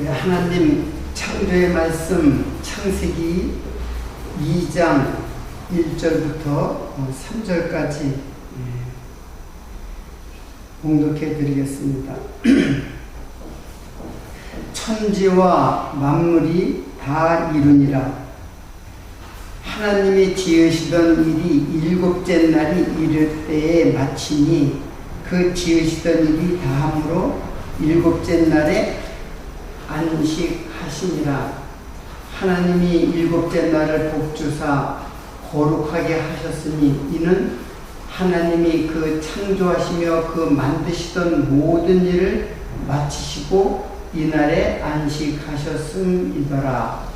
하나님 창조의 말씀 창세기 2장 1절부터 3절까지 봉독해 드리겠습니다. 천지와 만물이 다 이루니라. 하나님이 지으시던 일이 일곱째 날이 이를 때에 마치니 그 지으시던 일이 다함으로 일곱째 날에 안식하시니라. 하나님이 일곱째 날을 복주사 거룩하게 하셨으니 이는 하나님이 그 창조하시며 그 만드시던 모든 일을 마치시고 이날에 안식하셨음이더라.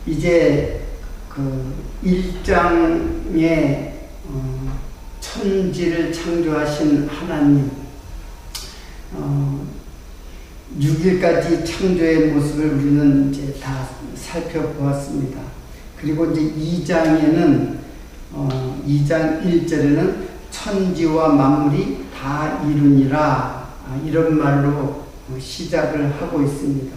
이제 그 1장에 천지를 창조하신 하나님, 6일까지 창조의 모습을 우리는 이제 다 살펴보았습니다. 그리고 이제 2장에는 2장 1절에는 천지와 만물이 다 이루니라, 이런 말로 시작을 하고 있습니다.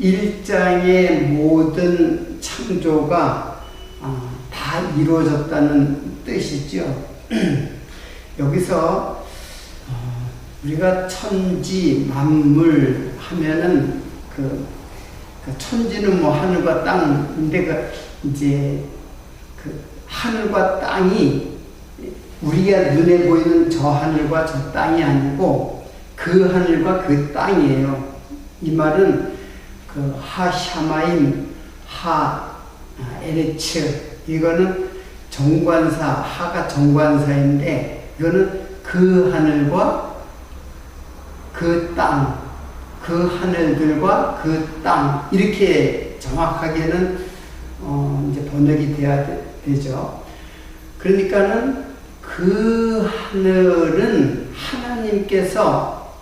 1장의 모든 창조가 다 이루어졌다는 뜻이죠. 여기서 우리가 천지 만물 하면은 그 천지는 뭐 하늘과 땅인데 이제 그 하늘과 땅이 우리가 눈에 보이는 저 하늘과 저 땅이 아니고 그 하늘과 그 땅이에요. 이 말은 그 하샤마임, 에레츠, 이거는 정관사, 하가 정관사인데 이거는 그 하늘과 그 땅, 그 하늘들과 그 땅, 이렇게 정확하게는 이제 번역이 돼야 되죠. 그러니까는 그 하늘은 하나님께서,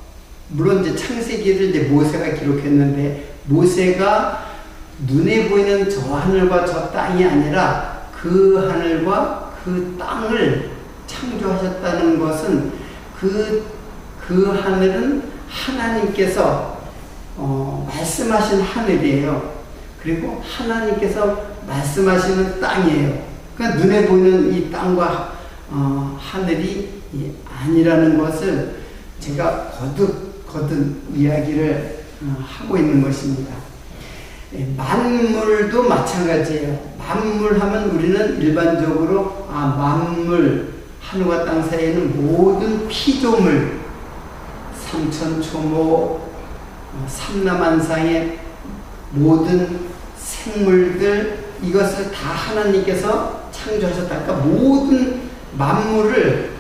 물론 이제 창세기를 이제 모세가 기록했는데 모세가 눈에 보이는 저 하늘과 저 땅이 아니라 그 하늘과 그 땅을 창조하셨다는 것은 그 하늘은 하나님께서 말씀하신 하늘이에요. 그리고 하나님께서 말씀하시는 땅이에요. 그러니까 눈에 보이는 이 땅과 하늘이 아니라는 것을 제가 거듭 이야기를 하고 있는 것입니다. 만물도 마찬가지예요. 만물 하면 우리는 일반적으로 만물, 하늘과 땅 사이에는 모든 피조물, 삼천초모, 삼라만상의 모든 생물들, 이것을 다 하나님께서 창조하셨다. 그러니까 모든 만물을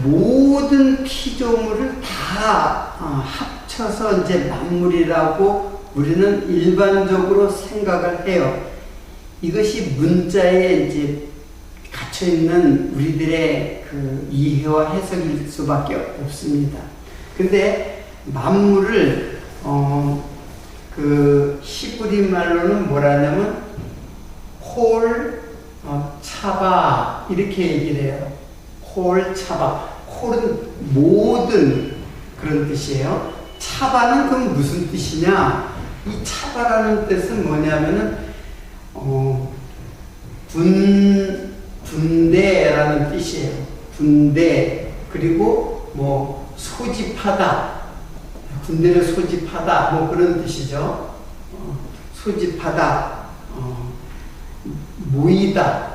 모든 피조물을 다 합쳐서 이제 만물이라고 우리는 일반적으로 생각을 해요. 이것이 문자에 이제 갇혀 있는 우리들의 그 이해와 해석일 수밖에 없습니다. 근데 만물을 그 히브리 말로는 뭐라냐면 콜 차바 이렇게 얘기를 해요. 콜 차바. 콜은 모든 그런 뜻이에요. 차바는 그럼 무슨 뜻이냐? 이 차바라는 뜻은 뭐냐면은 군대라는 뜻이에요. 군대. 그리고 뭐 소집하다, 군대를 소집하다, 뭐 그런 뜻이죠. 소집하다, 모이다.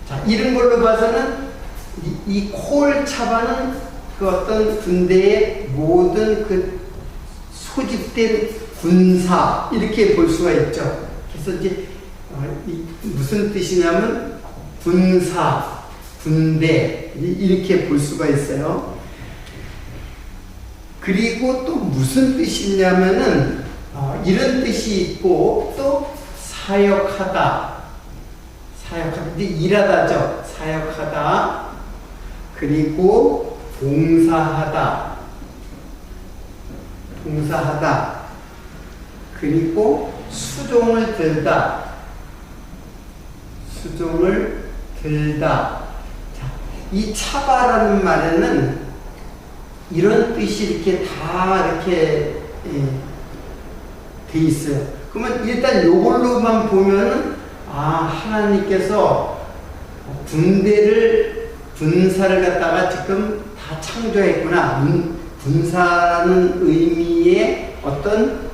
자, 이런 걸로 봐서는 이 콜차바는 그 어떤 군대의 모든 그 소집된 군사, 이렇게 볼 수가 있죠. 그래서 이제 무슨 뜻이냐면 군사, 군대, 이렇게 볼 수가 있어요. 그리고 또 무슨 뜻이냐면은 이런 뜻이 있고, 또 사역하다, 이제 일하다죠. 사역하다. 그리고 봉사하다. 그리고 수종을 들다. 수종을 들다. 자, 이 차바라는 말에는 이런 뜻이 이렇게 다 이렇게 돼 있어요. 그러면 일단 요걸로만 보면은 하나님께서 군사를 갖다가 지금 다 창조했구나. 군사라는 의미의 어떤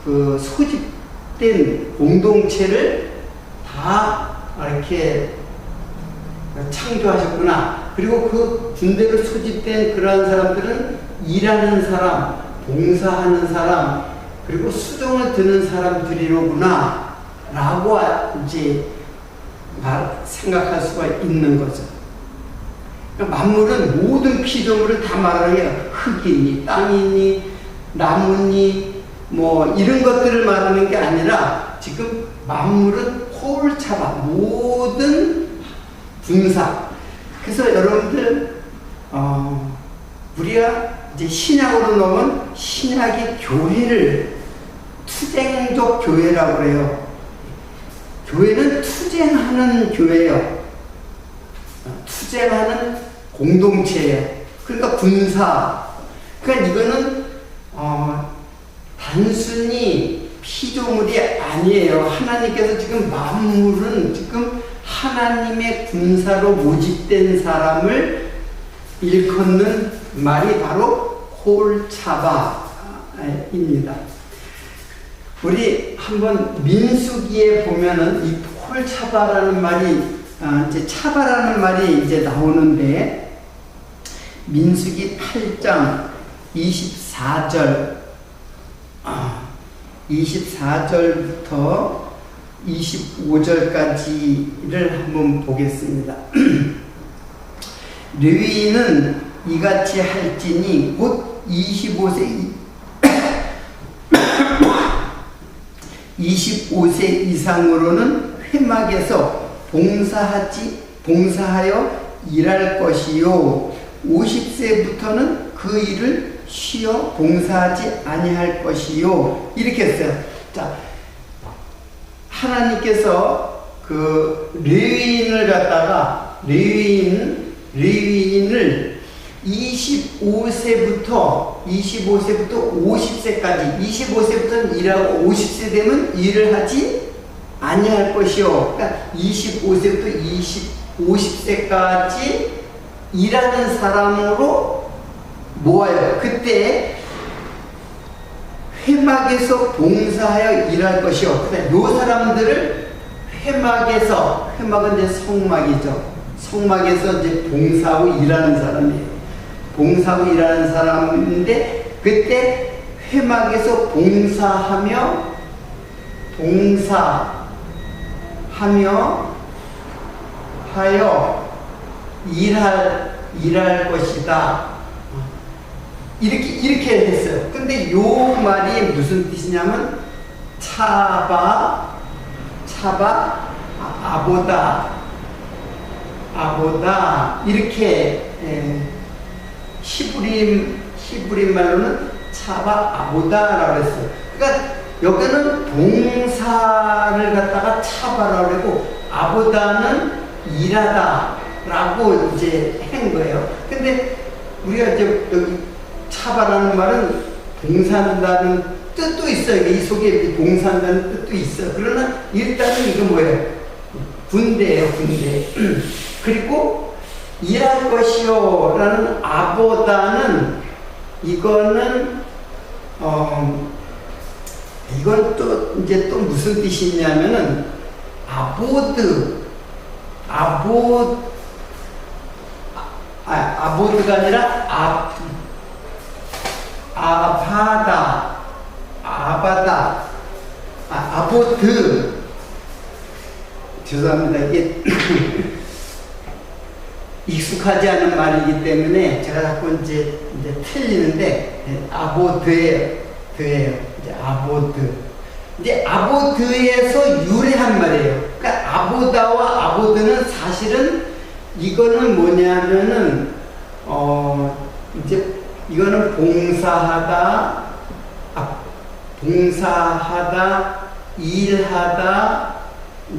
그 소집된 공동체를 다 이렇게 창조하셨구나. 그리고 그 군대로 소집된 그러한 사람들은 일하는 사람, 봉사하는 사람, 그리고 수종을 드는 사람들이로구나 라고 이제 생각할 수가 있는 거죠. 그러니까 만물은 모든 피조물을 다 말하는 게 흙이니 땅이니 나무니 뭐 이런 것들을 말하는 게 아니라 지금 만물은 홀차바 모든 군사. 그래서 여러분들 우리가 이제 신약으로 넣으면 신약의 교회를 투쟁적 교회라고 그래요. 교회는 투쟁하는 교회예요. 투쟁하는 공동체예요. 그러니까 군사. 그러니까 이거는 단순히 피조물이 아니에요. 하나님께서 지금 만물은 지금 하나님의 군사로 모집된 사람을 일컫는 말이 바로 홀차바입니다. 우리 한번 민수기에 보면은 이 홀차바라는 말이 이제 차바라는 말이 이제 나오는데 민수기 8장 24절부터 25절까지를 한번 보겠습니다. 레위인은 이같이 할지니 곧 25세 이상으로는 회막에서 봉사하여 일할 것이요 50세부터는 그 일을 쉬어 봉사하지 아니할 것이요 이렇게 했어요. 자, 하나님께서 그 레위인을 갖다가 레위인을 25세부터 50세까지 25세부터는 일하고 50세 되면 일을 하지 아니할 것이요. 그러니까 25세부터 50세까지 일하는 사람으로 모아요. 그때 회막에서 봉사하여 일할 것이요. 그러니까 요 사람들을 회막은 이제 성막이죠. 성막에서 이제 봉사하고 일하는 사람이에요. 봉사하고 일하는 사람인데 그때 회막에서 봉사하여 일할 것이다. 이렇게 했어요. 근데 요 말이 무슨 뜻이냐면 아보다 이렇게 히브리 말로는 아보다라고 했어요. 그러니까 여기는 봉사를 갖다가 차바라고 그러고 아보다는 일하다라고 이제 한 거예요. 근데 우리가 이제 여기 차바라는 말은 봉사한다는 뜻도 있어요. 이 속에 봉사한다는 뜻도 있어요. 그러나 일단은 이거 뭐예요? 군대예요, 군대. 그리고 일할 것이요 라는 아보다는 이건 또 이제 또 무슨 뜻이 있냐면은 아보드가 아니라 아보드. 죄송합니다. 이게 익숙하지 않은 말이기 때문에 제가 자꾸 이제 틀리는데 아보드예요. 이제 아보드. 이제 아보드에서 유래한 말이에요. 그러니까 아보다와 아보드는 사실은 이거는 뭐냐면은 이제 이거는 봉사하다, 일하다,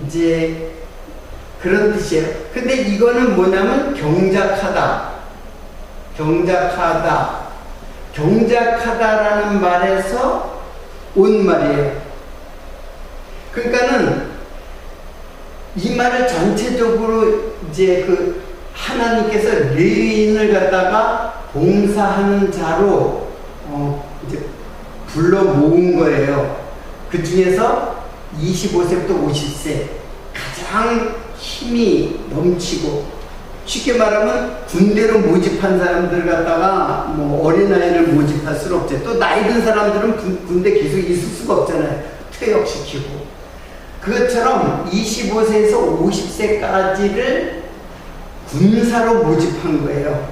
이제 그런 뜻이에요. 근데 이거는 뭐냐면 경작하다라는 말에서 온 말이에요. 그러니까는 이 말을 전체적으로 이제 그 하나님께서 레위인을 갖다가 봉사하는 자로 이제 불러 모은 거예요. 그 중에서 25세부터 50세 가장 힘이 넘치고, 쉽게 말하면 군대로 모집한 사람들 갖다가 뭐 어린아이를 모집할 수는 없죠. 또 나이 든 사람들은 군대 계속 있을 수가 없잖아요. 퇴역시키고. 그것처럼 25세에서 50세까지를 군사로 모집한 거예요,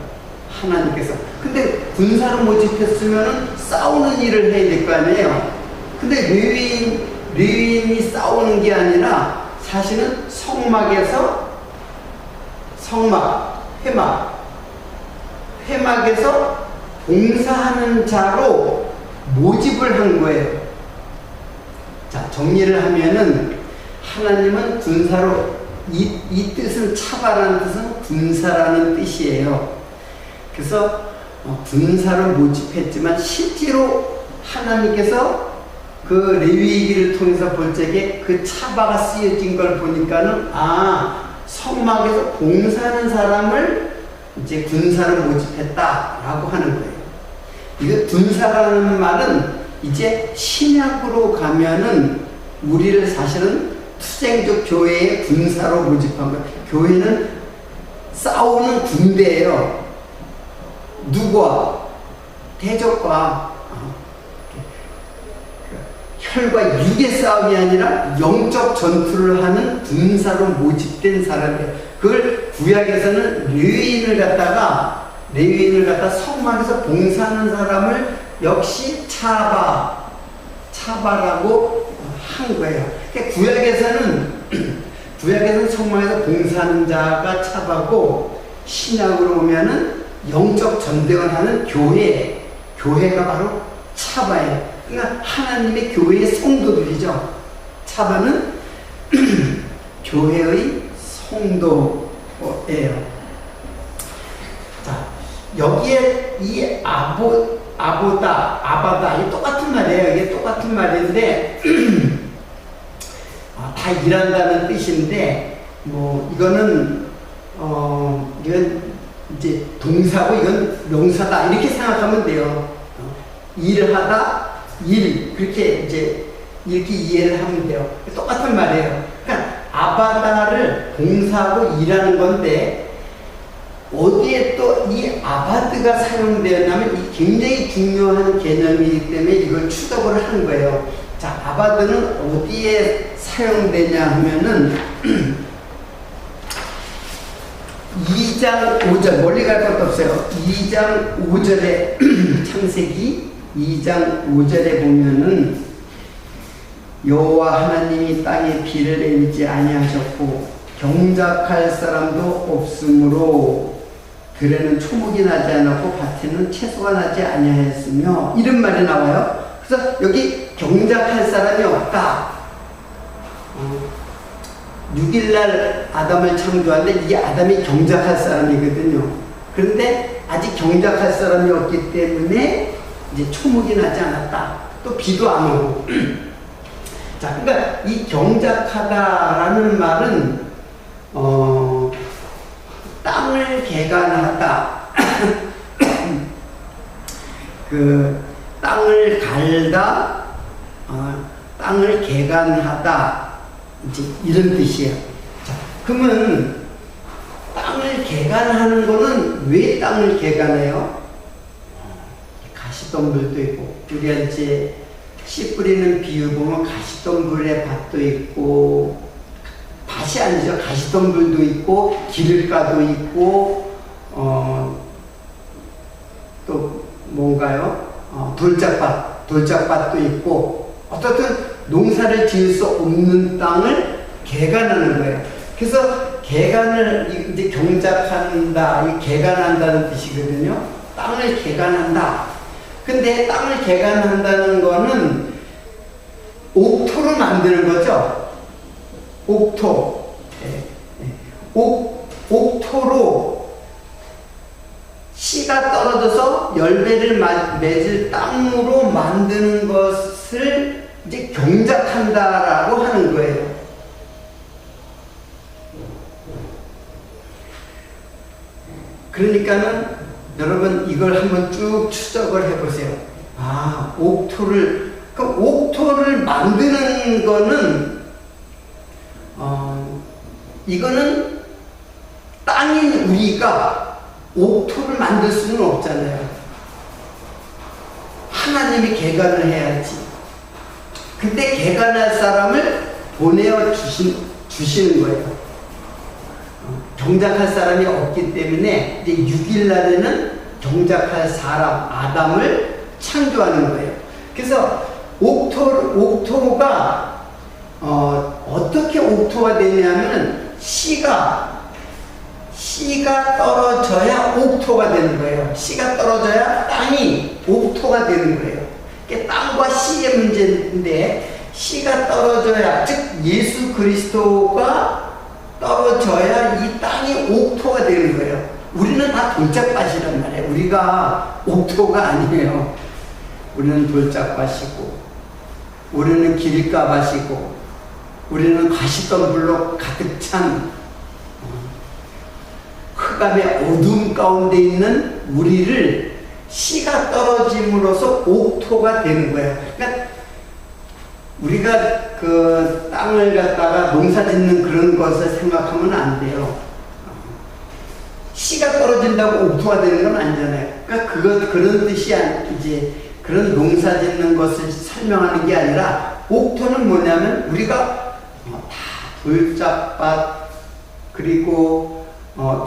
하나님께서. 근데 군사로 모집했으면 싸우는 일을 해야 될 거 아니에요. 근데 레위인이 싸우는 게 아니라 사실은 회막에서 봉사하는 자로 모집을 한 거예요. 자, 정리를 하면은 하나님은 군사로, 이 뜻은 차바라는 뜻은 군사라는 뜻이에요. 그래서 군사로 모집했지만 실제로 하나님께서 그 레위기를 통해서 볼 적에 그 차바가 쓰여진 걸 보니까는 성막에서 봉사하는 사람을 이제 군사로 모집했다라고 하는 거예요. 이거 군사라는 말은 이제 신약으로 가면은 우리를 사실은 투쟁적 교회의 군사로 모집한 거예요. 교회는 싸우는 군대예요. 누구와? 대적과 혈과 육의 싸움이 아니라 영적 전투를 하는 군사로 모집된 사람이에요. 그걸 구약에서는 레위인을 갖다 성막에서 봉사하는 사람을 역시 차바라고 한 거예요. 그러니까 구약에서는 성막에서 봉사하는 자가 차바고, 신약으로 오면은 영적 전쟁을 하는 교회가 바로 차바예요. 그러니까 하나님의 교회의 성도들이죠. 차바는 교회의 성도예요. 자, 여기에 이 아바다, 이 똑같은 말이에요. 이게 똑같은 말인데, 다 일한다는 뜻인데, 이거는 이건 이제 동사고 이건 명사다, 이렇게 생각하면 돼요. 일을 하다, 그렇게 이제 이렇게 이해를 하면 돼요. 똑같은 말이에요. 그러니까 아바다를 봉사하고 일하는 건데, 어디에 또 이 아바드가 사용되었냐면 이 굉장히 중요한 개념이기 때문에 이걸 추적을 하는 거예요. 자, 아바드는 어디에 사용되냐 하면은 2장 5절, 멀리 갈 것도 없어요. 2장 5절에 창세기 2장 5절에 보면은 여호와 하나님이 땅에 비를 내리지 아니하셨고 경작할 사람도 없으므로 들에는 초목이 나지 않았고 밭에는 채소가 나지 아니하였으며, 이런 말이 나와요. 그래서 여기 경작할 사람이 없다. 6일날 아담을 창조하는데 이 아담이 경작할 사람이거든요. 그런데 아직 경작할 사람이 없기 때문에 이제 초목이 나지 않았다. 또 비도 안 오고. 자, 그러니까 이 경작하다라는 말은 땅을 개간하다, 그 땅을 갈다, 땅을 개간하다, 이제 이런 뜻이에요. 자, 그러면 땅을 개간하는 거는 왜 땅을 개간해요? 가시덤불도 있고, 우리가 이제 씨 뿌리는 비유 보면 가시덤불에 밭도 있고, 밭이 아니죠. 가시덤불도 있고, 기름가도 있고, 또 뭔가요? 돌짝밭도 있고, 어떻든 농사를 지을 수 없는 땅을 개간하는 거예요. 그래서 개간을 이제 경작한다, 이 개간한다는 뜻이거든요. 땅을 개간한다. 근데 땅을 개간한다는 거는 옥토로 만드는 거죠. 옥토. 옥토로 씨가 떨어져서 열매를 맺을 땅으로 만드는 것을 이제 경작한다라고 하는 거예요. 그러니까는 여러분 이걸 한번 쭉 추적을 해보세요. 아, 옥토를 만드는 거는 이거는 땅인 우리가 옥토를 만들 수는 없잖아요. 하나님이 개간을 해야지. 근데 개간할 사람을 보내어 주시는 거예요. 경작할 사람이 없기 때문에 이제 6일 날에는 경작할 사람 아담을 창조하는 거예요. 그래서 옥토가 어떻게 옥토가 되냐면 씨가 떨어져야 옥토가 되는 거예요. 씨가 떨어져야 땅이 옥토가 되는 거예요. 땅과 씨의 문제인데 씨가 떨어져야, 즉 예수 그리스도가 떨어져야 이 땅이 옥토가 되는 거예요. 우리는 다 돌짝밭이란 말이에요. 우리가 옥토가 아니에요. 우리는 돌짝밭이고, 우리는 길가밭이고, 우리는 가시덤불로 가득 찬 흑암의 어둠 가운데 있는 우리를 씨가 떨어짐으로써 옥토가 되는 거예요. 그러니까 우리가 그 땅을 갖다가 농사 짓는 그런 것을 생각하면 안 돼요. 씨가 떨어진다고 옥토가 되는 건 아니잖아요. 그러니까 그런 뜻이 이제 그런 농사 짓는 것을 설명하는 게 아니라, 옥토는 뭐냐면 우리가 다 돌짝밭, 그리고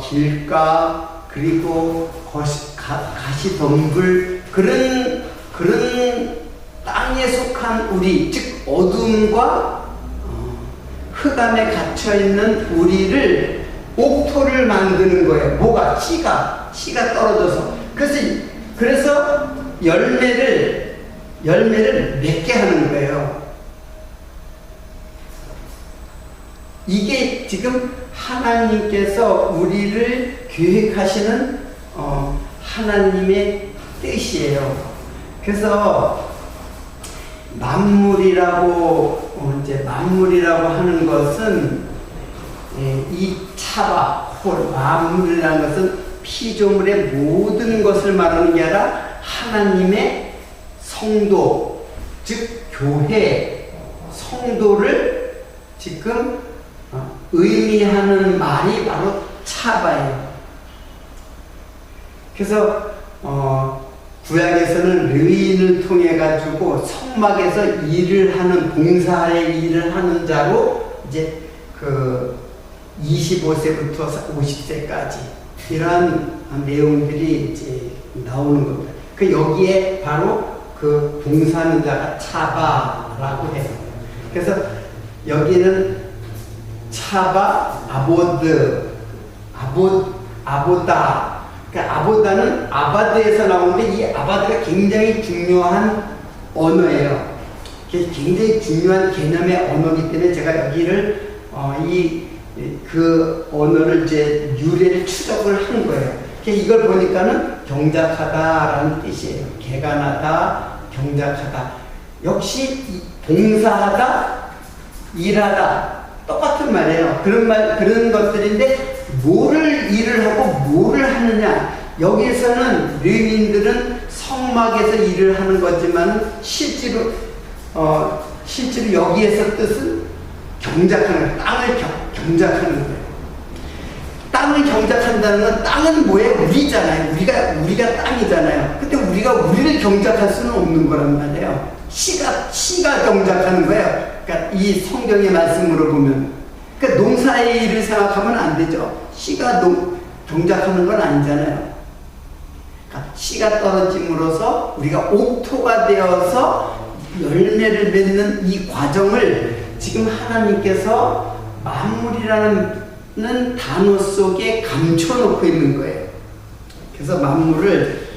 길가, 그리고 가시덤불, 그런 땅에 속한 우리, 즉 어둠과 흑암에 갇혀있는 우리를 옥토를 만드는 거예요. 뭐가? 씨가 떨어져서. 그래서 열매를 맺게 하는 거예요. 이게 지금 하나님께서 우리를 계획하시는 하나님의 뜻이에요. 그래서 만물이라고 하는 것은, 이 차바, 홀, 만물이라는 것은 피조물의 모든 것을 말하는 게 아니라 하나님의 성도, 즉 교회, 성도를 지금 의미하는 말이 바로 차바예요. 그래서 구약에서는 르인을 통해 가지고 성막에서 일을 하는, 봉사의 일을 하는 자로 이제 그 25세부터 50세까지 이러한 내용들이 이제 나오는 겁니다. 그 여기에 바로 그 봉사하는 자가 차바라고 해요. 그래서 여기는 차바, 아보다. 그러니까 아보다는 아바드에서 나오는데, 이 아바드가 굉장히 중요한 언어예요. 굉장히 중요한 개념의 언어이기 때문에 제가 여기를 그 언어를 이제 유래를 추적을 한 거예요. 이걸 보니까는 경작하다라는 뜻이에요. 개간하다, 경작하다. 역시 봉사하다, 일하다 똑같은 말이에요. 그런 것들인데, 뭐를 일을 하고 뭐를 하느냐. 여기에서는 레위인들은 성막에서 일을 하는 거지만 실제로 여기에서 뜻은 경작하는, 땅을 경작하는 거예요. 땅을 경작한다는 건, 땅은 뭐예요? 우리잖아요. 우리가 땅이잖아요. 근데 우리가 우리를 경작할 수는 없는 거란 말이에요. 씨가 경작하는 거예요. 그러니까 이 성경의 말씀으로 보면, 그러니까 농사의 일을 생각하면 안 되죠. 씨가 경작하는 건 아니잖아요. 그러니까 씨가 떨어짐으로써 우리가 옥토가 되어서 열매를 맺는 이 과정을 지금 하나님께서 만물이라는 단어 속에 감춰놓고 있는 거예요. 그래서 만물을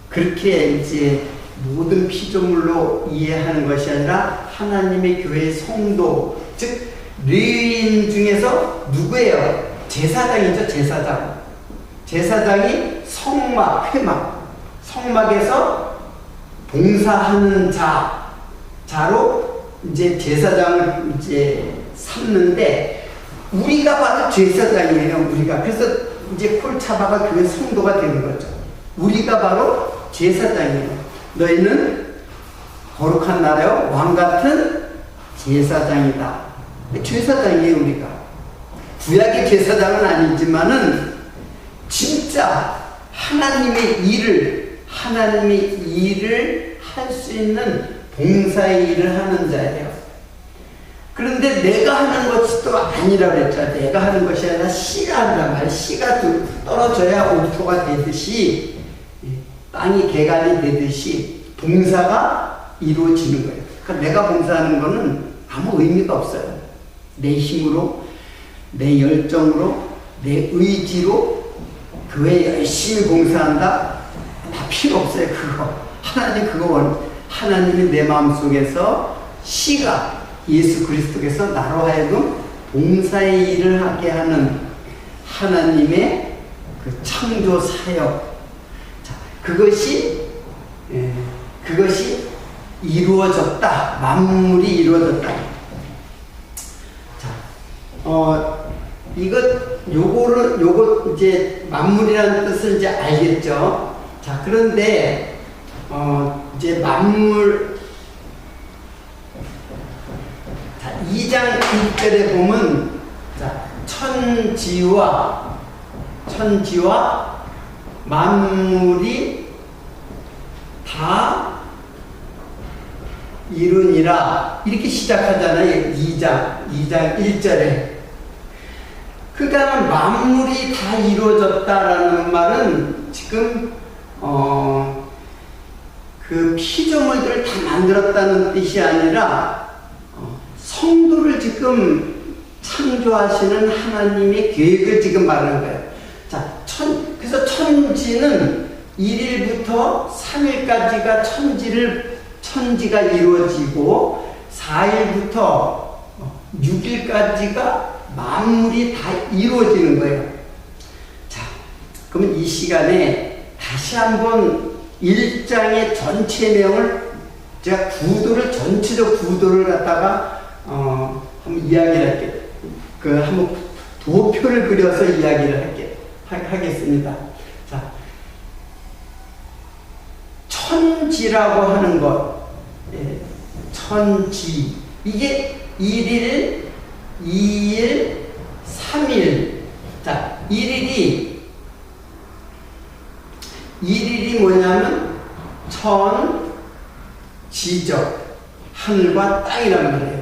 그렇게 이제 모든 피조물로 이해하는 것이 아니라 하나님의 교회의 성도, 즉 레위인 중에서 누구예요? 제사장이죠, 제사장. 제사장이 성막, 회막, 성막에서 봉사하는 자로 이제 제사장을 이제 삼는데, 우리가 바로 제사장이에요, 우리가. 그래서 이제 콜차바가 교회 성도가 되는 거죠. 우리가 바로 제사장이에요. 너희는 거룩한 나라요, 왕 같은 제사장이다. 제사장이에요, 우리가. 구약의 제사장은 아니지만은 진짜 하나님의 일을 할 수 있는 봉사의 일을 하는 자예요. 그런데 내가 하는 것이 또 아니라고 그랬죠. 내가 하는 것이 아니라 씨가 한단 말이에요. 씨가 떨어져야 옥토가 되듯이, 땅이 개간이 되듯이 봉사가 이루어지는 거예요. 그러니까 내가 봉사하는 거는 아무 의미가 없어요. 내 힘으로, 내 열정으로, 내 의지로 교회 열심히 봉사한다? 다 필요 없어요, 그거. 하나님이 내 마음속에서 씨가 예수 그리스도께서 나로 하여금 봉사의 일을 하게 하는 하나님의 그 창조 사역. 자, 그것이 이루어졌다. 만물이 이루어졌다. 자, 요거 이제 만물이라는 뜻을 이제 알겠죠. 자, 그런데 이제 만물, 자, 2장 1절에 보면, 자, 천지와 만물이 다 이루니라, 이렇게 시작하잖아요. 2장 1절에. 그러니까 만물이 다 이루어졌다라는 말은 지금 그 피조물들을 다 만들었다는 뜻이 아니라 성도를 지금 창조하시는 하나님의 계획을 지금 말하는 거예요. 자, 그래서 천지는 1일부터 3일까지가 천지가 이루어지고 4일부터 6일까지가 만물이 다 이루어지는 거예요. 자, 그러면 이 시간에 다시 한번 1장의 전체 내용을 제가 전체적 구도를 갖다가 한번 이야기를 할게요. 한번 도표를 그려서 이야기를 하겠습니다. 자, 천지라고 하는 것, 천지, 이게 1일, 2일, 3일. 자, 1일이 뭐냐면 천지죠. 하늘과 땅이란 말이에요.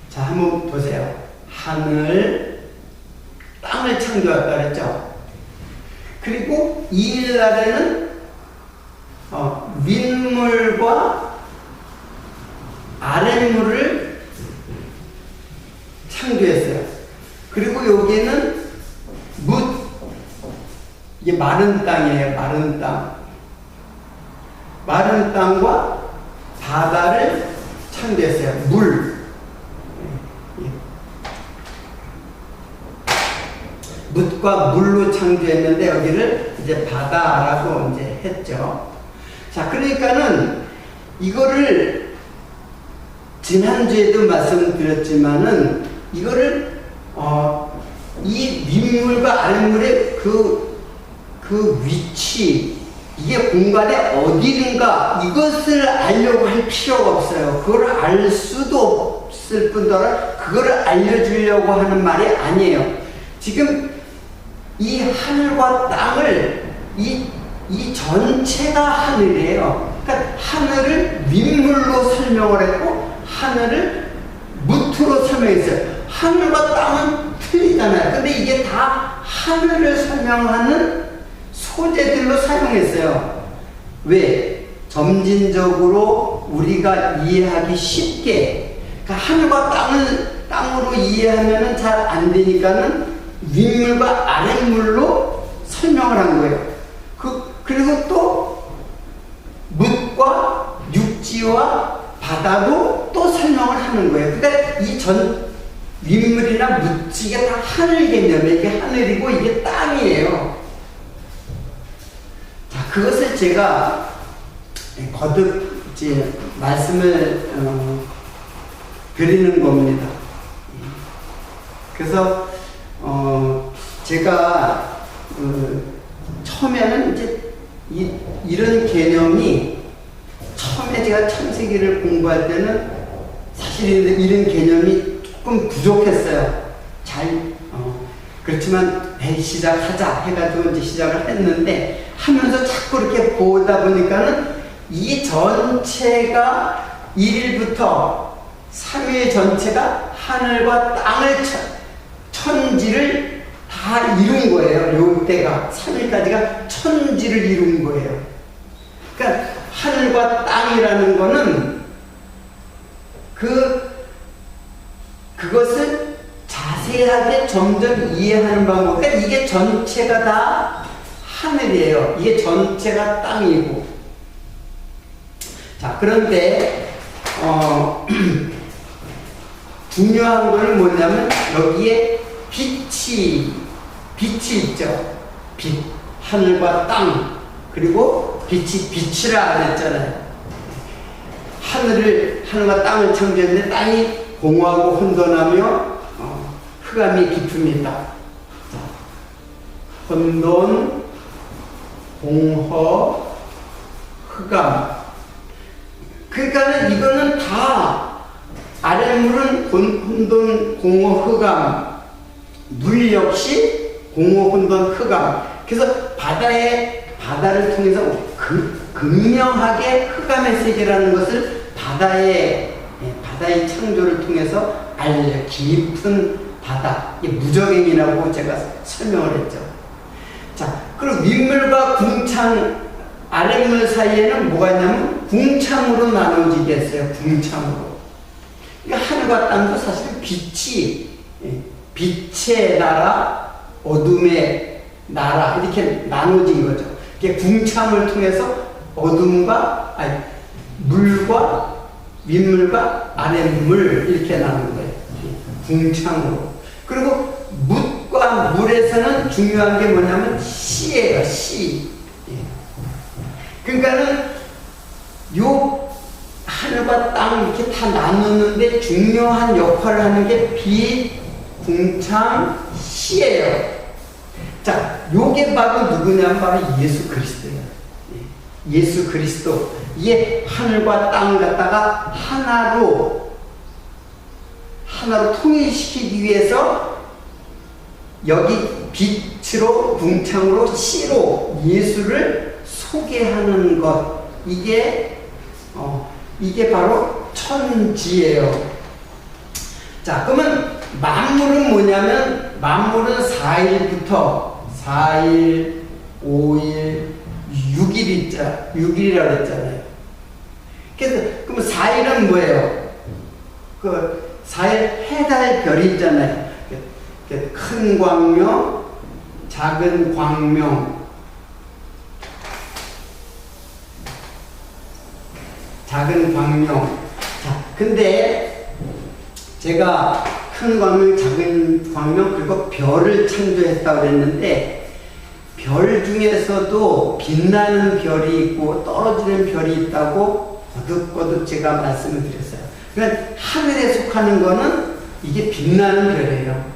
자, 한번 보세요. 하늘, 땅을 창조했다 그랬죠. 그리고 2일 날에는 윗물과 아랫물을 창조했어요. 그리고 여기는 이게 마른 땅이에요. 마른 땅. 마른 땅과 바다를 창조했어요. 묻과 물로 창조했는데 여기를 이제 바다라고 이제 했죠. 자, 그러니까는 이거를 지난주에도 말씀드렸지만은 이거를 이 윗물과 아랫물의 그 위치, 이게 공간에 어디인가, 이것을 알려고 할 필요가 없어요. 그걸 알 수도 없을 뿐더러 그거를 알려주려고 하는 말이 아니에요. 지금 이 하늘과 땅을 이 전체가 하늘이에요. 그러니까 하늘을 윗물로 설명을 했고 하늘을 무트로 설명했어요. 하늘과 땅은 틀리잖아요. 근데 이게 다 하늘을 설명하는 소재들로 사용했어요. 왜? 점진적으로 우리가 이해하기 쉽게. 그러니까 하늘과 땅으로 이해하면 잘 안 되니까는 윗물과 아랫물로 설명을 한 거예요. 그리고 또 묻과 육지 육지와 바다도 또 설명을 하는 거예요. 그러니까 이 윗물이나 묻지가 다 하늘 개념이에요. 이게 하늘이고 이게 땅이에요. 자, 그것을 제가 거듭 이제 말씀을 드리는 겁니다. 그래서 제가 처음에는 이제 이런 개념이 처음에 제가 창세기를 공부할 때는 사실 이런 개념이 조금 부족했어요. 그렇지만 시작하자 해가지고 이제 시작을 했는데 하면서 자꾸 이렇게 보다 보니까는 이 전체가 1일부터 3일 전체가 하늘과 땅을 천지를 다 이룬 거예요. 요때가 3일까지가 천지를 이룬 거예요. 그러니까 하늘과 땅이라는 거는 그것을 자세하게 점점 이해하는 방법. 그러니까 이게 전체가 다 하늘이에요. 이게 전체가 땅이고. 자, 그런데 중요한 거는 뭐냐면 여기에 빛이 있죠. 빛, 하늘과 땅, 그리고 빛이 빛이라 그랬잖아요. 하늘과 땅을 창조했는데 땅이 공허하고 혼돈하며 흑암이 깊습니다. 혼돈, 공허, 흑암. 그러니까는 이거는 다 아랫물은 혼돈, 공허, 흑암, 물 역시 공허, 혼돈, 흑암. 그래서 바다를 통해서 극명하게 흑암의 세계라는 것을 바다의 창조를 통해서 알려. 깊은 바다, 무적행이라고 제가 설명을 했죠. 자, 그리고 윗물과 궁창, 아랫물 사이에는 뭐가 있냐면 궁창으로 나눠지게 했어요. 궁창으로. 그러니까 하늘과 땅도 사실 빛의 나라, 어둠의 나라 이렇게 나눠진 거죠. 이게 궁창을 통해서 물과 윗물과 아랫물 이렇게 나누는 거예요. 궁창으로. 그리고 묻과 물에서는 중요한 게 뭐냐면 씨예요. 씨. 그러니까는 요 하늘과 땅 이렇게 다 나누는데 중요한 역할을 하는 게 빛, 궁창, 씨예요. 자, 요게 바로 누구냐면 바로 예수 그리스도예요. 예수 그리스도. 이게 하늘과 땅을 갖다가 하나로 통일시키기 위해서 여기 빛으로, 궁창으로, 씨로 예수를 소개하는 것. 이게 바로 천지예요. 자, 그러면 만물은 뭐냐면, 만물은 4일부터 4일, 5일, 6일이라고 했잖아요. 그래서, 그러면 4일은 뭐예요? 4일 해달 별이 있잖아요. 큰 광명, 작은 광명, 작은 광명. 자, 근데 제가 큰 광명, 작은 광명, 그리고 별을 창조했다고 그랬는데, 별 중에서도 빛나는 별이 있고 떨어지는 별이 있다고 거듭거듭 제가 말씀을 드렸어요. 그러니까 하늘에 속하는 거는 이게 빛나는 별이에요.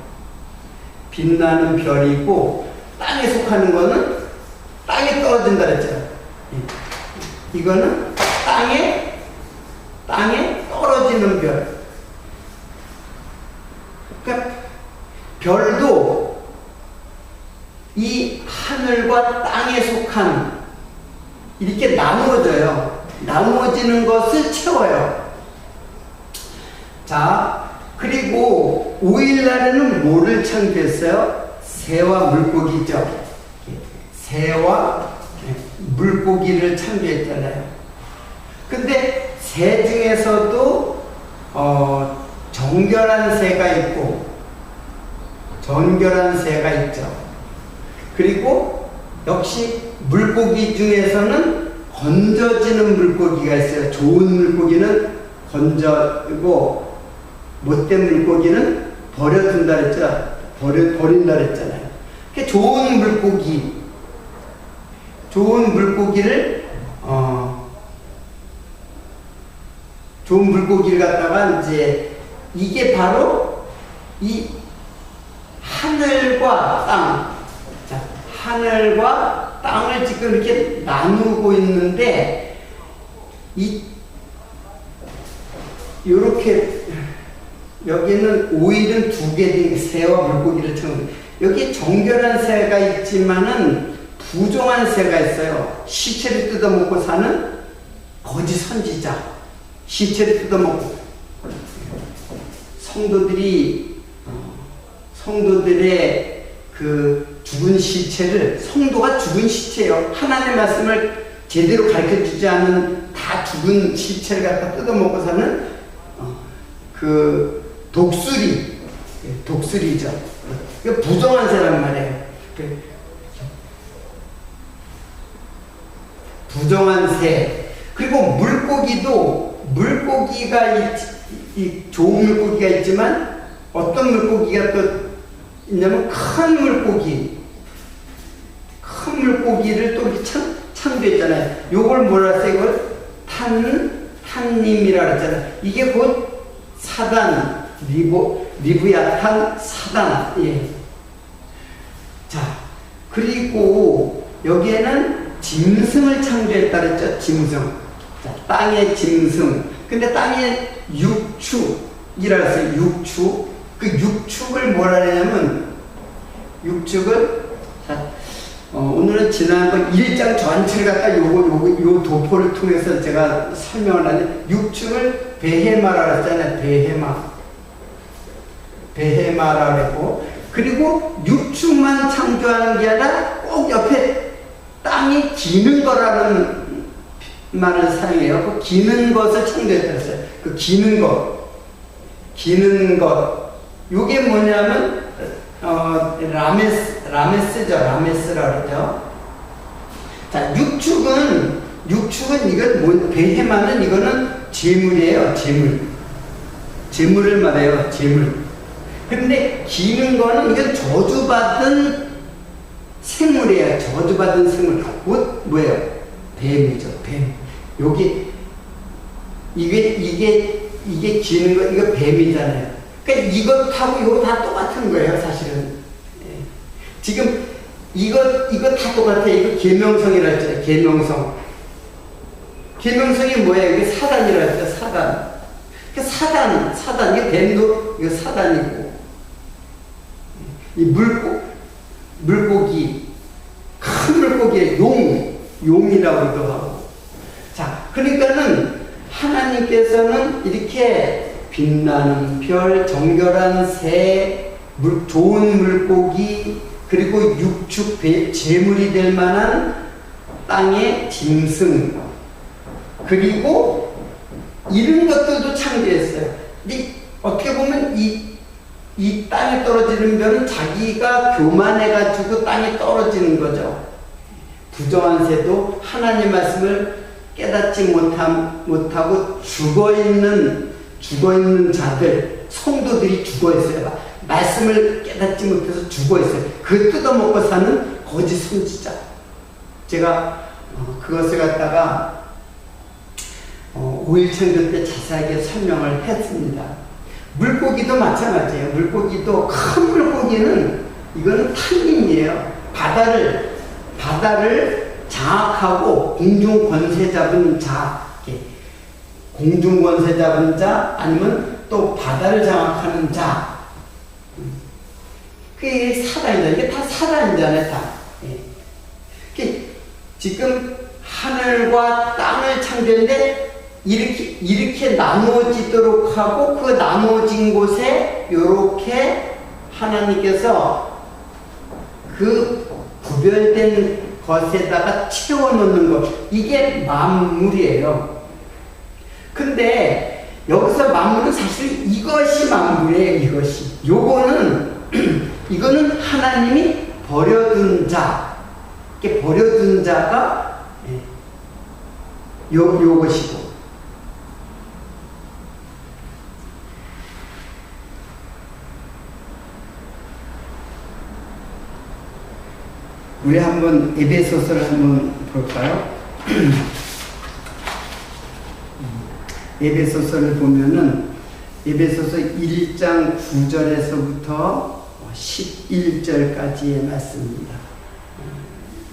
빛나는 별이고, 땅에 속하는 거는 땅에 떨어진다 그랬죠. 이거는 땅에 떨어지는 별. 그러니까 별도 이 하늘과 땅에 속한 이렇게 나누어져요. 나누어지는 것을 채워요. 자, 그리고 5일날에는 뭐를 창조했어요? 새와 물고기죠. 새와 물고기를 창조했잖아요. 근데 새 중에서도 정결한 새가 있고 정결한 새가 있죠. 그리고 역시 물고기 중에서는 건져지는 물고기가 있어요. 좋은 물고기는 건져고 못된 물고기는 버려둔다 그랬죠. 버린다 그랬잖아요. 그러니까 좋은 물고기를 갖다가 이제 이게 바로 이 하늘과 땅. 자, 하늘과 땅을 지금 이렇게 나누고 있는데 요렇게 여기는 오일은 2개 된 새와 물고기를 처음 여기 정결한 새가 있지만은 부정한 새가 있어요. 시체를 뜯어먹고 사는 거짓 선지자. 시체를 뜯어먹고 성도들의 그 죽은 시체를 성도가 죽은 시체예요. 하나님의 말씀을 제대로 가르쳐주지 않은 다 죽은 시체를 갖다 뜯어먹고 사는 그 독수리죠. 부정한 새란 말이에요. 부정한 새. 그리고 물고기가 좋은 물고기가 있지만 어떤 물고기가 또 있냐면 큰 물고기를 또 이렇게 창조했잖아요. 요걸 뭐라 했어요? 이걸 탄님이라 그랬잖아요. 이게 곧 사단, 리브야탄 사단. 예. 자, 그리고 여기에는 짐승을 창조했다 그랬죠. 짐승. 자, 땅의 짐승. 근데 땅의 육축이라 했어요. 육축. 그 육축을 뭐라 하냐면 오늘은 지난번 1장 전체를 갖다 요 도포를 통해서 제가 설명을 하는데 육축을 베헤마라 했잖아요. 베헤마라 그랬고 그리고 육축만 창조하는 게 아니라 꼭 옆에 땅이 기는 거라는 말을 사용해요. 그 기는 것을 창조했다 했어요. 그 기는 것. 요게 뭐냐면 라메스죠. 라메스라고 그러죠. 자, 육축은 이건 베헤마는 이거는 재물이에요. 재물을 말해요. 재물. 근데 기는 거는 이건 저주받은 생물이에요. 저주받은 생물. 뭐예요? 뱀이죠. 뱀. 이게 기는 거, 이거 뱀이잖아요. 그러니까 이것하고 이거 다 똑같은 거예요, 사실은. 예. 지금 이거 다 똑같아요. 이거 계명성이라 했잖아요. 계명성이 뭐예요? 이게 사단이라 했죠. 사단. 그러니까 사단. 이게 뱀도 이거 사단이고. 이 물고기, 큰 물고기에 용이라고도 하고. 자, 그러니까는 하나님께서는 이렇게 빛나는 별, 정결한 새, 좋은 물고기, 그리고 육축, 재물이 될 만한 땅의 짐승, 그리고 이런 것들도 창조했어요. 근데 어떻게 보면 이 땅에 떨어지는 별은 자기가 교만해가지고 땅에 떨어지는 거죠. 부정한 새도 하나님 말씀을 깨닫지 못하고 죽어있는 자들, 성도들이 죽어있어요. 말씀을 깨닫지 못해서 죽어있어요. 그 뜯어먹고 사는 거짓 선지자. 제가 그것을 갖다가 5일 창조 때 자세하게 설명을 했습니다. 물고기도 마찬가지예요. 물고기도 큰 물고기는 이거는 탄림이에요. 바다를 장악하고 공중 권세 잡은 자, 아니면 또 바다를 장악하는 자. 그게 사단이다. 이게 다 사단이잖아요, 다. 지금 하늘과 땅을 창조했는데 이렇게 나누어지도록 하고 그 나누어진 곳에 이렇게 하나님께서 그 구별된 것에다가 채워놓는 것, 이게 만물이에요. 근데 여기서 만물은 사실 이것이 만물이에요. 이거는 하나님이 버려둔 자, 이렇게 버려둔 자가 요것이고. 우리 한번 에베소서를 한번 볼까요? 에베소서를 보면은 에베소서 1장 9절에서부터 11절까지의 말씀입니다.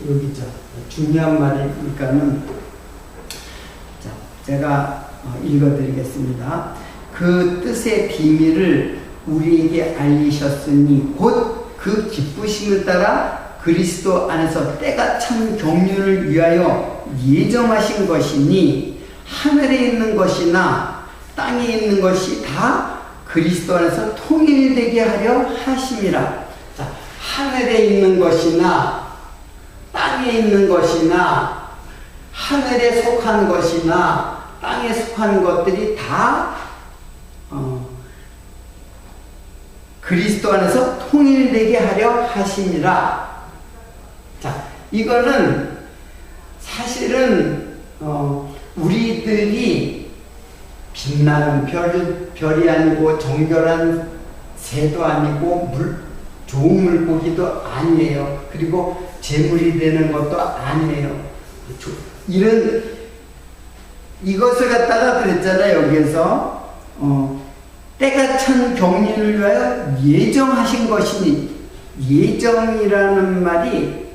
여기죠. 중요한 말이니까는 자, 제가 읽어드리겠습니다. 그 뜻의 비밀을 우리에게 알리셨으니 곧 그 기쁘심을 따라 그리스도 안에서 때가 참 경륜을 위하여 예정하신 것이니 하늘에 있는 것이나 땅에 있는 것이 다 그리스도 안에서 통일되게 하려 하심이라. 자, 하늘에 있는 것이나 땅에 있는 것이나 하늘에 속한 것이나 땅에 속한 것들이 다 그리스도 안에서 통일되게 하려 하심이라. 자, 이거는 사실은 우리들이 빛나는 별이 아니고 정결한 새도 아니고 좋은 물고기도 아니에요. 그리고 재물이 되는 것도 아니에요. 이것을 갖다가 그랬잖아요. 여기에서 때가 찬 경륜을 위하여 예정하신 것이니, 예정이라는 말이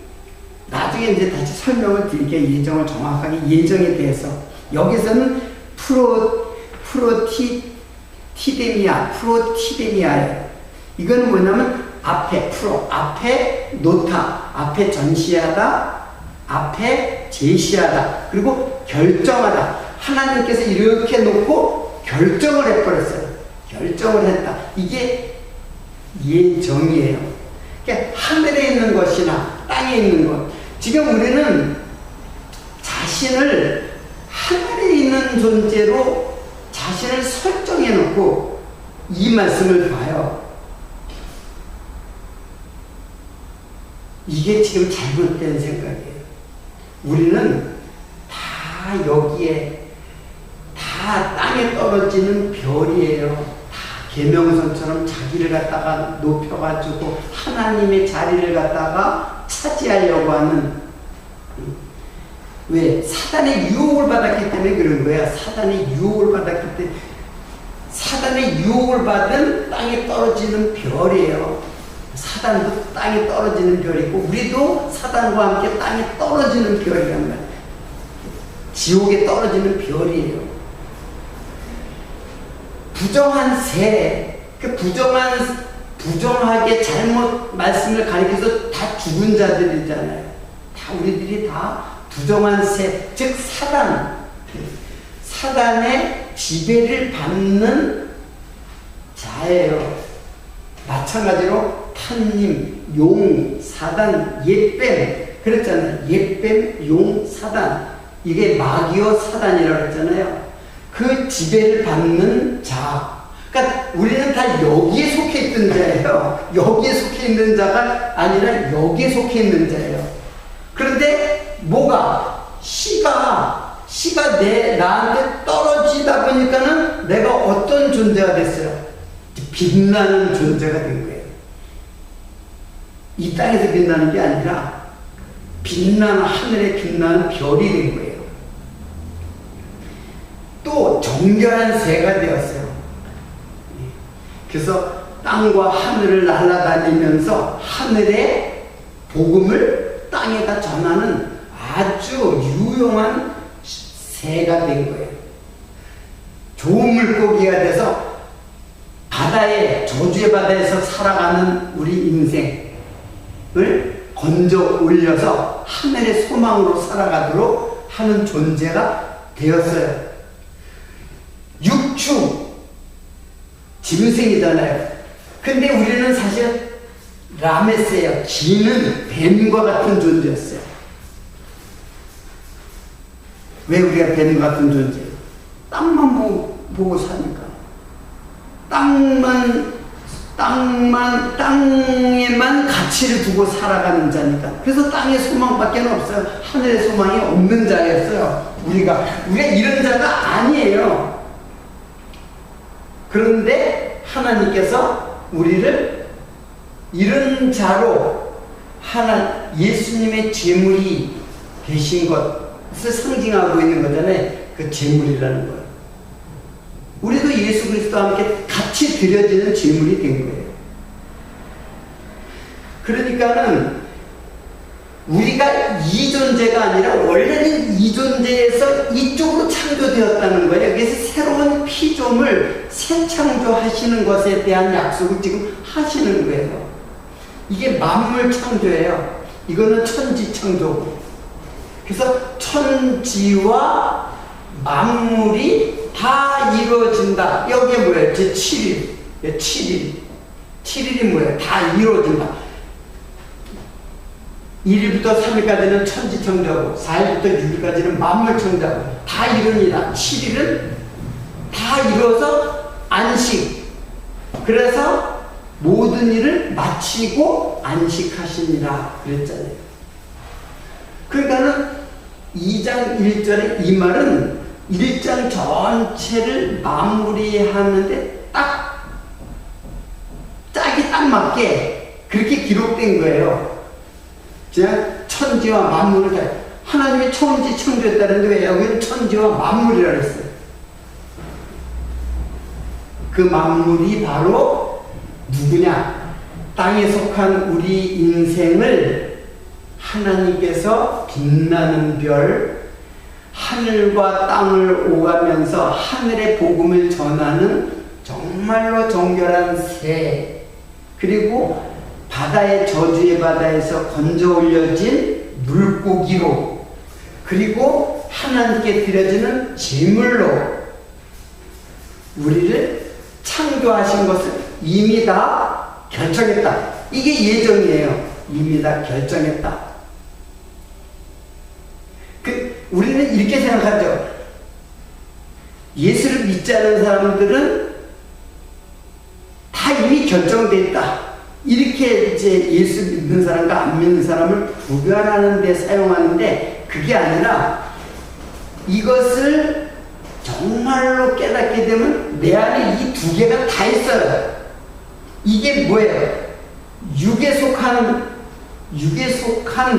나중에 이제 다시 설명을 드릴게요. 예정을 정확하게, 예정에 대해서. 여기서는 프로티데미아예요. 이건 뭐냐면 앞에 놓다, 앞에 전시하다, 앞에 제시하다, 그리고 결정하다. 하나님께서 이렇게 놓고 결정을 해버렸어요. 결정을 했다. 이게 예정이에요. 그러니까 하늘에 있는 것이나 땅에 있는 것. 지금 우리는 자신을 하늘에 있는 존재로 자신을 설정해 놓고 이 말씀을 봐요. 이게 지금 잘못된 생각이에요. 우리는 다 여기에, 다 땅에 떨어지는 별이에요. 계명선처럼 자기를 갖다가 높여가지고 하나님의 자리를 갖다가 차지하려고 하는, 왜? 사단의 유혹을 받았기 때문에 그런 거야. 사단의 유혹을 받았기 때문에. 사단의 유혹을 받은 땅에 떨어지는 별이에요. 사단도 땅에 떨어지는 별이고 우리도 사단과 함께 땅에 떨어지는 별이란 말이에요. 지옥에 떨어지는 별이에요. 부정한 새, 그 부정하게 잘못 말씀을 가리켜서 다 죽은 자들이잖아요. 다 우리들이 다 부정한 새, 즉 사단의 지배를 받는 자예요. 마찬가지로 탄님, 용, 사단, 옛뱀 그랬잖아요. 옛뱀, 용, 사단, 이게 마귀와 사단이라고 했잖아요. 그 지배를 받는 자. 그러니까 우리는 다 여기에 속해 있던 자예요. 여기에 속해 있는 자가 아니라 여기에 속해 있는 자예요. 그런데 씨가 나한테 떨어지다 보니까는 내가 어떤 존재가 됐어요? 빛나는 존재가 된 거예요. 이 땅에서 빛나는 게 아니라 빛나는 하늘에 빛나는 별이 된 거예요. 또 정결한 새가 되었어요. 그래서 땅과 하늘을 날아다니면서 하늘의 복음을 땅에다 전하는 아주 유용한 새가 된 거예요. 좋은 물고기가 돼서 저주의 바다에서 살아가는 우리 인생을 건져 올려서 하늘의 소망으로 살아가도록 하는 존재가 되었어요. 육축, 짐승이잖아요. 근데 우리는 사실 라메스예요. 기는 뱀과 같은 존재였어요. 왜 우리가 뱀 같은 존재예요? 땅만 보고 사니까. 땅에만 가치를 두고 살아가는 자니까. 그래서 땅의 소망밖에 없어요. 하늘의 소망이 없는 자였어요. 우리가 이런 자가 아니에요. 그런데 하나님께서 우리를 이런 자로 예수님의 제물이 되신 것을 상징하고 있는 거잖아요. 그 제물이라는 거예요. 우리도 예수 그리스도와 함께 같이 드려지는 제물이 된 거예요. 그러니까는 우리가 이 존재가 아니라 원래는 이 존재에서 이쪽으로 창조되었다는 거예요. 그래서 새로운 피조물, 새 창조하시는 것에 대한 약속을 지금 하시는 거예요. 이게 만물 창조예요. 이거는 천지 창조고. 그래서 천지와 만물이 다 이루어진다. 여기에 뭐예요? 제7일. 7일. 7일이 뭐예요? 다 이루어진다. 1일부터 3일까지는 천지 창조하고 4일부터 6일까지는 만물 창조하고 다 이루니라. 7일은 다 이루어서 안식. 그래서 모든 일을 마치고 안식하시니라 그랬잖아요. 그러니까는 2장 1절에 이 말은 1장 전체를 마무리하는데 짝이 딱 맞게 그렇게 기록된 거예요. 그냥 천지와 만물을 하나님이 천지 창조했다는데 왜 여기는 천지와 만물이라고 했어요? 그 만물이 바로 누구냐? 땅에 속한 우리 인생을 하나님께서 빛나는 별, 하늘과 땅을 오가면서 하늘의 복음을 전하는 정말로 정결한 새, 그리고 바다의 저주의 바다에서 건져 올려진 물고기로, 그리고 하나님께 드려지는 제물로 우리를 창조하신 것을 이미 다 결정했다. 이게 예정이에요. 이미 다 결정했다. 우리는 이렇게 생각하죠. 예수를 믿지 않는 사람들은 다 이미 결정돼 있다. 이렇게 이제 예수 믿는 사람과 안 믿는 사람을 구별하는 데 사용하는데, 그게 아니라 이것을 정말로 깨닫게 되면 내 안에 이 두 개가 다 있어요. 이게 뭐예요? 육에 속한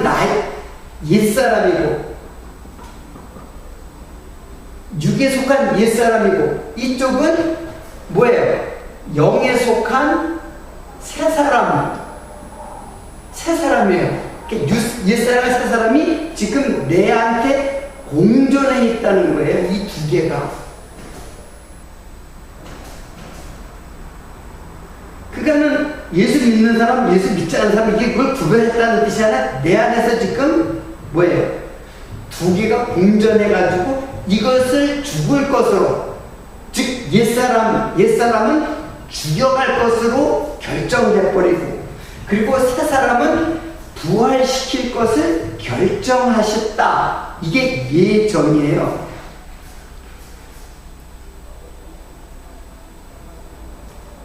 나의 옛사람이고, 육에 속한 옛사람이고, 이쪽은 뭐예요? 영에 속한 새사람이에요. 옛사람과 새사람이 지금 내한테 공존해 있다는 거예요. 이 두 개가. 그러니까는 예수 믿는 사람, 예수 믿지 않는 사람, 이게 그걸 구별했다는 뜻이 아니라 내 안에서 지금 뭐예요? 두 개가 공존해가지고 이것을 죽을 것으로, 즉 옛사람은 죽여갈 것으로 결정돼 버리고, 그리고 새사람은 부활시킬 것을 결정하셨다. 이게 예정이에요.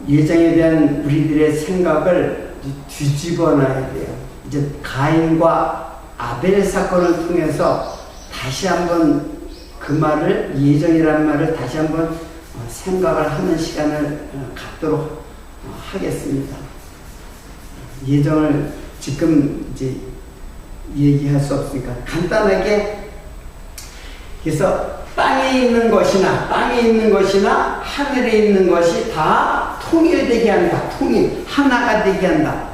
예정에 대한 우리들의 생각을 뒤집어 놔야 돼요. 이제 가인과 아벨 사건을 통해서 다시 한번 그 말을, 예정이라는 말을 다시 한번 생각을 하는 시간을 갖도록 하겠습니다. 예정을 지금 이제 얘기할 수 없으니까 간단하게, 그래서 땅에 있는 것이나 하늘에 있는 것이 다 통일되게 한다. 하나가 되게 한다.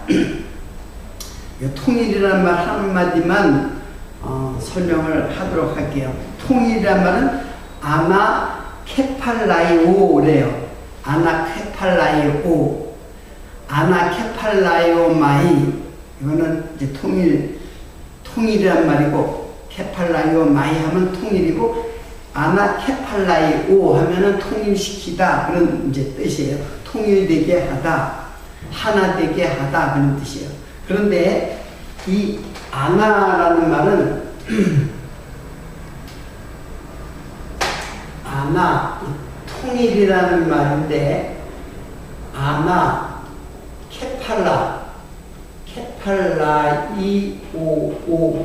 통일이라는 말 한마디만 설명을 하도록 할게요. 통일이라는 말은 아나케팔라이오래요. 아나케팔라이오마이. 이거는 이제 통일이란 말이고, 케팔라이오마이 하면 통일이고, 아나케팔라이오 하면은 통일시키다, 그런 이제 뜻이에요. 통일되게 하다, 하나 되게 하다, 그런 뜻이에요. 그런데 이 아나라는 말은 통일이라는 말인데, 케팔라이오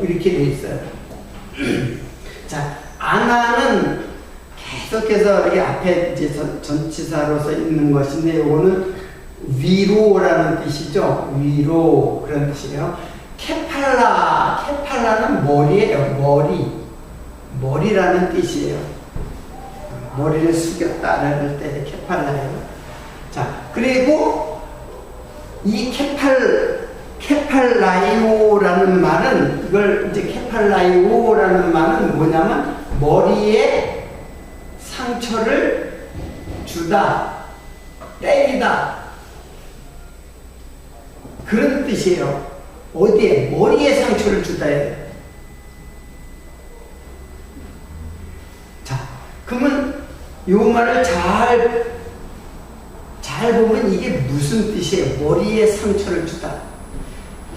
이렇게 돼 있어요. 자, 아나는 계속해서 여기 앞에 이제 전치사로서 있는 것인데, 요거는 위로라는 뜻이죠. 위로, 그런 뜻이에요. 케팔라는 머리예요. 머리라는 뜻이에요. 머리를 숙였다라는 때 케팔라예요. 자, 그리고 이 케팔라이오라는 말은, 이걸 이제 케팔라이오라는 말은 뭐냐면 머리에 상처를 주다, 때리다, 그런 뜻이에요. 어디에? 머리에 상처를 주다예요. 자, 그러면 요 말을 잘 보면 이게 무슨 뜻이에요? 머리에 상처를 주다.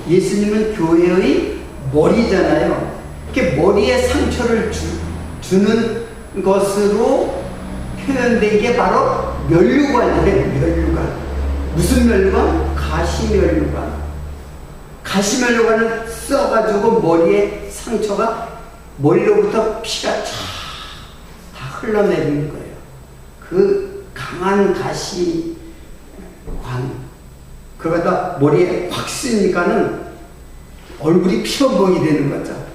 예수님은 교회의 머리잖아요. 이렇게 머리에 상처를 주는 것으로 표현된 게 바로 면류관이에요. 면류관. 무슨 면류관? 가시면류관. 가시면류관을 써가지고 머리에 상처가, 머리로부터 피가 쫙 다 흘러내리는 거예요. 그 강한 가시관. 그러다 머리에 확 쓰니까는 얼굴이 피범벅이 되는 거죠.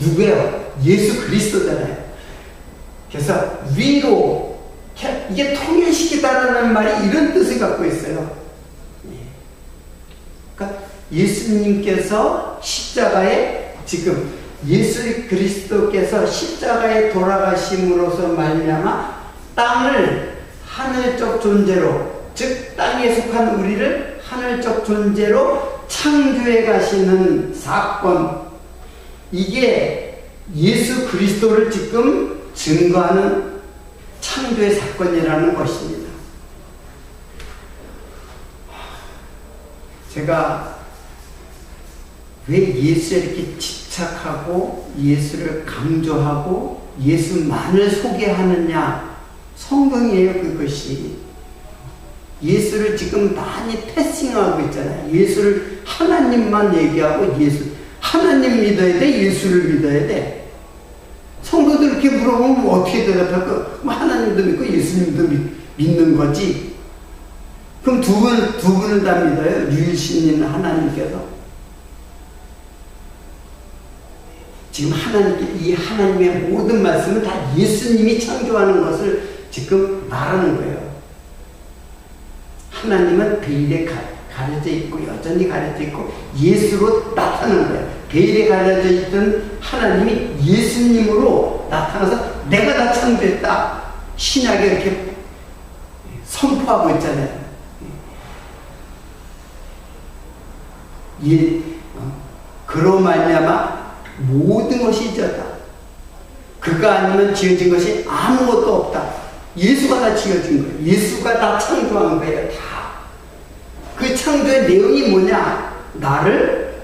누구예요? 예수 그리스도잖아요. 그래서 위로, 이게 통일시키다라는 말이 이런 뜻을 갖고 있어요. 그러니까 예수님께서 십자가에, 지금 예수 그리스도께서 십자가에 돌아가심으로써 말미암아 땅을 하늘적 존재로, 즉 땅에 속한 우리를 하늘적 존재로 창조해 가시는 사건, 이게 예수 그리스도를 지금 증거하는 창조의 사건이라는 것입니다. 제가 왜 예수에 이렇게 집착하고 예수를 강조하고 예수만을 소개하느냐? 성경이에요, 그것이. 예수를 지금 많이 패싱하고 있잖아요. 예수를 하나님만 얘기하고, 하나님 믿어야 돼? 예수를 믿어야 돼? 성도들 이렇게 물어보면 어떻게 대답할까? 하나님도 믿고 예수님도 믿는 거지. 그럼 두 분을 다 믿어요? 유일신인 하나님께서. 지금 이 하나님의 모든 말씀은 다 예수님이 창조하는 것을 지금 말하는 거예요. 하나님은 베일에 가려져 있고, 여전히 가려져 있고, 예수로 나타나는 거예요. 베일에 가려져 있던 하나님이 예수님으로 나타나서 내가 다 창조했다. 신약에 이렇게 선포하고 있잖아요. 그로 말미암아 모든 것이 지었다. 그가 아니면 지어진 것이 아무것도 없다. 예수가 다 지어진 거예요. 예수가 다 창조한 거예요. 다. 그 창조의 내용이 뭐냐? 나를,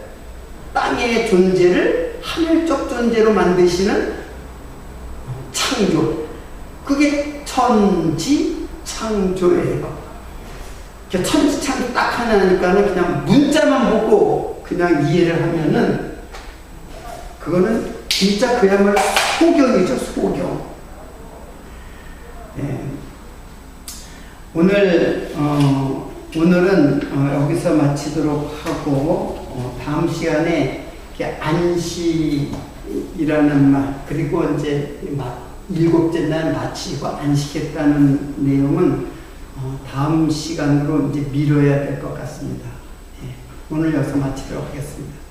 땅의 존재를 하늘적 존재로 만드시는 창조. 그게 천지창조예요. 천지창조 딱 하나니까는 그냥 문자만 보고 그냥 이해를 하면은 그거는 진짜 그야말로 소경이죠, 소경. 네. 오늘은 여기서 마치도록 하고, 다음 시간에 안식이라는 말, 그리고 이제 7째 날 마치고 안식했다는 내용은 다음 시간으로 이제 미뤄야 될 것 같습니다. 네. 오늘 여기서 마치도록 하겠습니다.